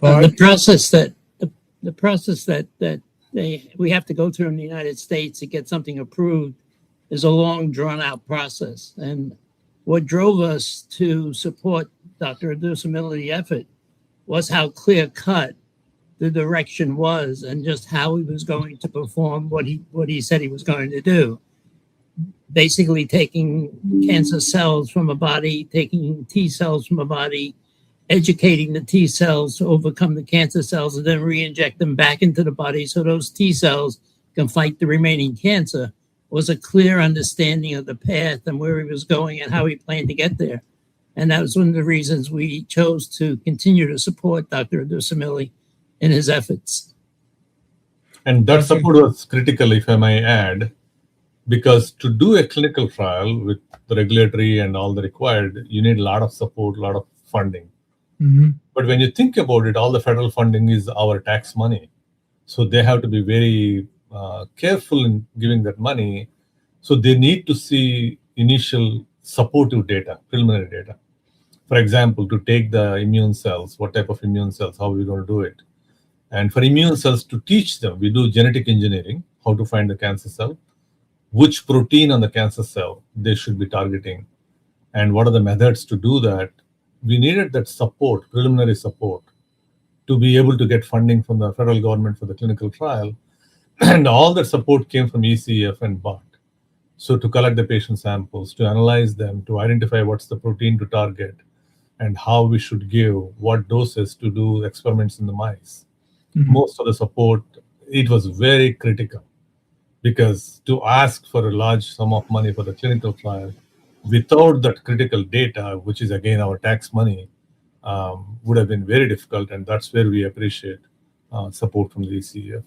The process that we have to go through in the United States to get something approved is a long, drawn-out process. And what drove us to support Dr. Adusumili's effort was how clear-cut the direction was and just how he was going to perform what he said he was going to do. Basically taking cancer cells from a body, taking T cells from a body, educating the T cells to overcome the cancer cells, and then re-inject them back into the body so those T cells can fight the remaining cancer, was a clear understanding of the path and where he was going and how he planned to get there. And that was one of the reasons we chose to continue to support Dr. Adusumili in his efforts. And that support was critical, if I may add, because to do a clinical trial with the regulatory and all the required, you need a lot of support, a lot of funding. Mm-hmm. But when you think about it, all the federal funding is our tax money. So they have to be very careful in giving that money. So they need to see initial supportive data, preliminary data. For example, to take the immune cells, what type of immune cells, how are we going to do it? And for immune cells, to teach them, we do genetic engineering, how to find the cancer cell, which protein on the cancer cell they should be targeting, and what are the methods to do that. We needed that support, preliminary support, to be able to get funding from the federal government for the clinical trial. And all that support came from ECEF and Bart. So to collect the patient samples, to analyze them, to identify what's the protein to target, and how we should give, what doses to do experiments in the mice. Mm-hmm. Most of the support, it was very critical, because to ask for a large sum of money for the clinical trial without that critical data, which is again our tax money, would have been very difficult. And that's where we appreciate support from the ECEF.